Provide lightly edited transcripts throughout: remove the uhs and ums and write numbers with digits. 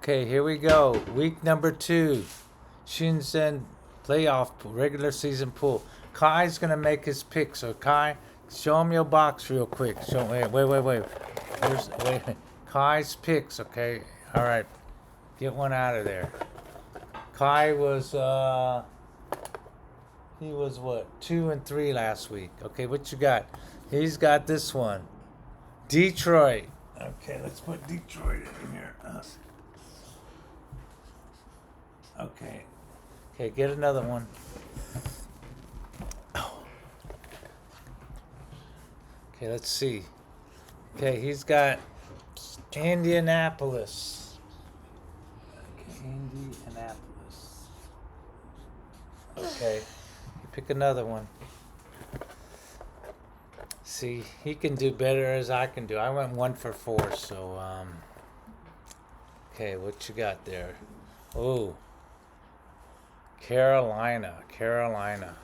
Okay, here we go. Week number 2. Shinzen playoff regular season pool. Kai's gonna make his pick. So Kai, show him your box real quick. Wait. Wait. Kai's picks. Okay. All right. Get one out of there. Kai was he was what 2-3 last week. Okay, what you got? He's got this one. Detroit. Okay, let's put Detroit in here. Okay. Okay, get another one. Okay, let's see. Okay, he's got Indianapolis. Okay, Indianapolis. Okay, pick another one. See, he can do better as I can do. I went 1 for 4, so okay, what you got there? Oh, Carolina. Okay, Carolina.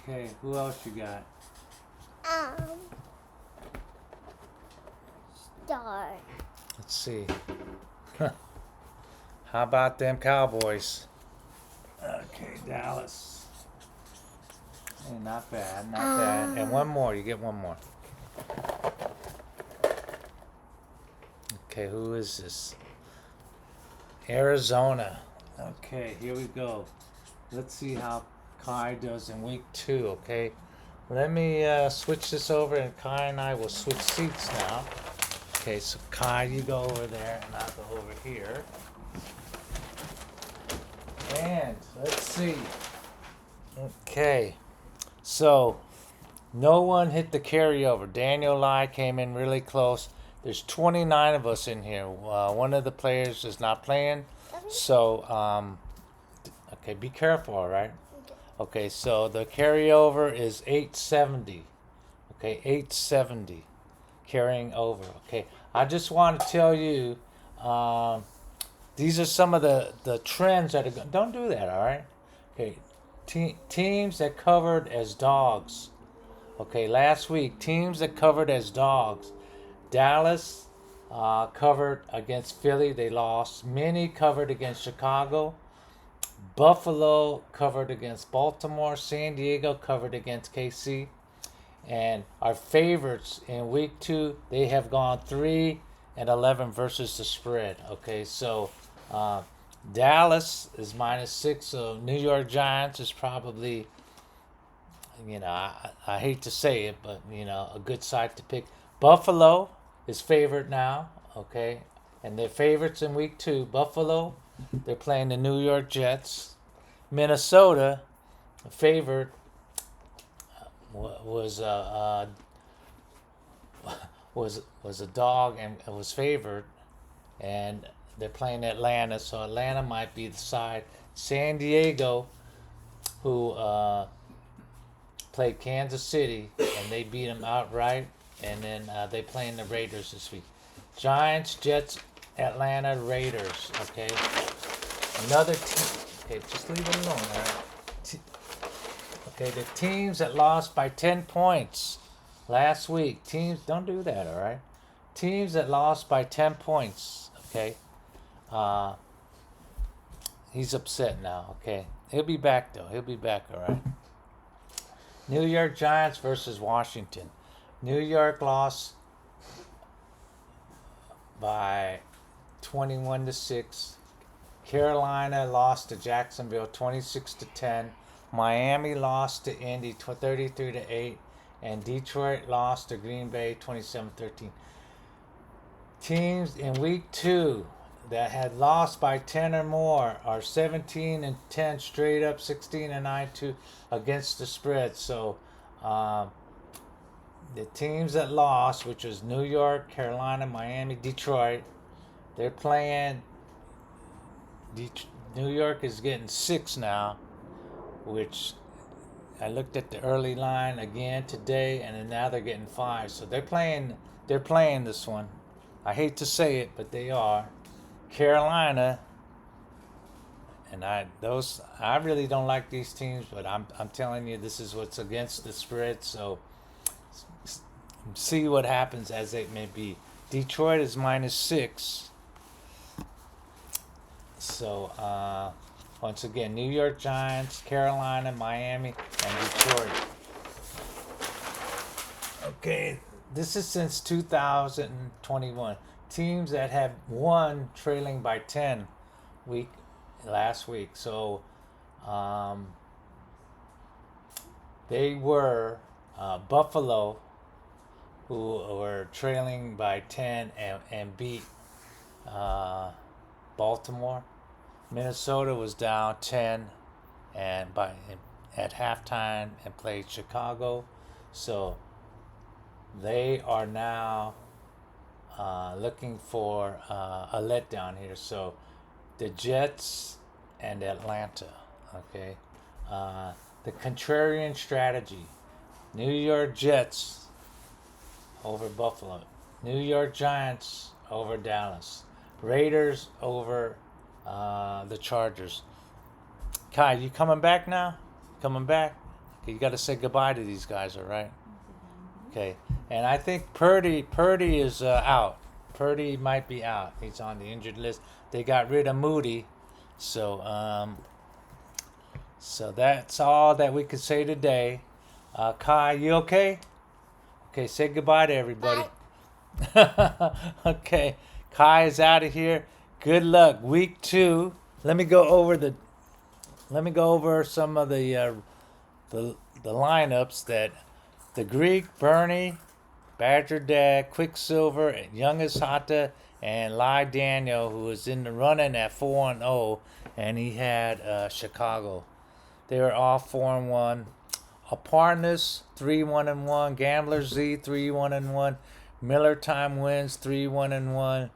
Okay, who else you got? Star. Let's see. How about them Cowboys? Okay, Dallas. Hey, not bad. And one more. You get one more. Okay, who is this? Arizona. Okay, here we go. Let's see how Kai does in week 2, okay? Let me switch this over, and Kai and I will switch seats now. Okay, so Kai, you go over there, and I'll go over here. And let's see. Okay, so no one hit the carryover. Daniel Lai came in really close. There's 29 of us in here. One of the players is not playing, so okay, be careful, all right? Okay, so the carryover is 870. Okay, 870 carrying over. Okay, I just want to tell you, these are some of the trends that are going. Don't do that, all right? Okay, teams that covered as dogs. Okay, last week, teams that covered as dogs. Dallas covered against Philly. They lost. Many covered against Chicago. Buffalo covered against Baltimore. San Diego covered against KC. And our favorites in week 2, they have gone 3-11 versus the spread. Okay, so Dallas is -6. So New York Giants is probably, I hate to say it, but a good side to pick. Buffalo is favored now. Okay, and they're favorites in week 2. Buffalo. They're playing the New York Jets. Minnesota, favored, was a dog and was favored, and they're playing Atlanta, so Atlanta might be the side. San Diego, who played Kansas City, and they beat them outright, and then they playing the Raiders this week. Giants, Jets, Atlanta, Raiders. Okay. Another team. Okay, just leave it alone, all right? Okay, the teams that lost by 10 points last week. Teams, don't do that, all right? Teams that lost by 10 points, okay? He's upset now, okay? He'll be back, though. He'll be back, all right? New York Giants versus Washington. New York lost by 21-6. Carolina lost to Jacksonville 26-10. Miami lost to Indy 33-8, and Detroit lost to Green Bay 27-13. Teams in week 2 that had lost by 10 or more are 17-10 straight up, 16-9 against the spread. So the teams that lost, which was New York, Carolina, Miami, Detroit, they're playing. New York is getting 6 now, which I looked at the early line again today, and then now they're getting 5. So they're playing this one. I hate to say it, but they are. Carolina, and I really don't like these teams, but I'm telling you, this is what's against the spread. So see what happens as it may be. Detroit is -6. So, once again, New York Giants, Carolina, Miami, and Detroit. Okay, this is since 2021. Teams that have won trailing by 10 last week. So, they were Buffalo, who were trailing by 10 and beat Baltimore. Minnesota was down 10 and at halftime and played Chicago. So they are now looking for a letdown here. So the Jets and Atlanta. Okay, the contrarian strategy: New York Jets over Buffalo, New York Giants over Dallas, Raiders over the Chargers. Kai, you coming back now? Coming back? Okay, you got to say goodbye to these guys, all right? Okay, and I think Purdy is out. Purdy might be out. He's on the injured list. They got rid of Moody, so so that's all that we could say today. Kai, you okay? Okay, say goodbye to everybody. Okay, Kai is out of here. Good luck. Week 2. Let me go over some of the lineups that the Greek, Bernie, Badger Dad, Quicksilver, Youngest Hata, and Lai Daniel, who was in the running at 4-0, and he had Chicago. They were all 4-1. Apartness 3-1-1. Gambler Z 3-1-1. Miller Time Wins 3-1-1.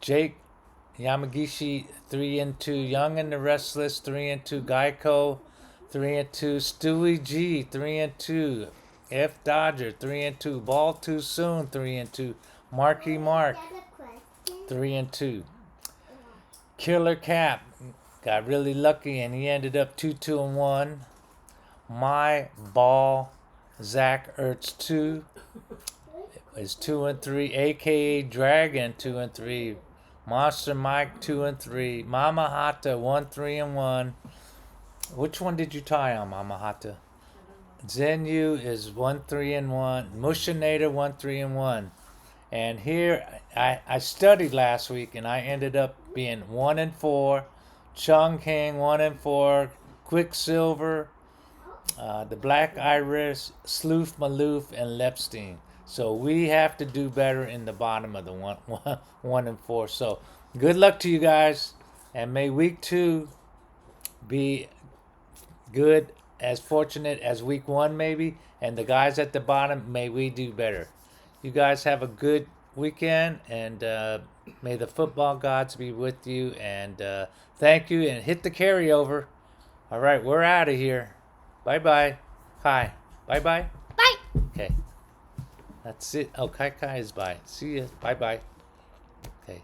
Jake Yamagishi 3-2. Young and the Restless 3-2. Geico 3-2. Stewie G 3-2. F Dodger 3-2. Ball Too Soon 3-2. Marky Mark 3-2. Killer Cap got really lucky and he ended up 2-2-1. My Ball Zach Ertz 2 is 2-3. AKA Dragon 2-3. Monster Mike 2-3. Mama Hata 1-3-1. Which one did you tie on, Mama Hata? Zenu is 1-3-1. Mushinator 1-3-1. And here I studied last week and I ended up being 1-4. Chung King 1-4. Quicksilver, the Black Iris, Sloof Maloof, and Lepstein. So we have to do better in the bottom of the 1-4. So good luck to you guys, and may week 2 be good, as fortunate as week 1 maybe, and the guys at the bottom, may we do better. You guys have a good weekend, and may the football gods be with you, and thank you, and hit the carryover. All right, we're out of here. Bye-bye. Kai. Bye-bye. Bye. Okay. That's it. Oh, Kai is bye. See ya. Bye-bye. Okay.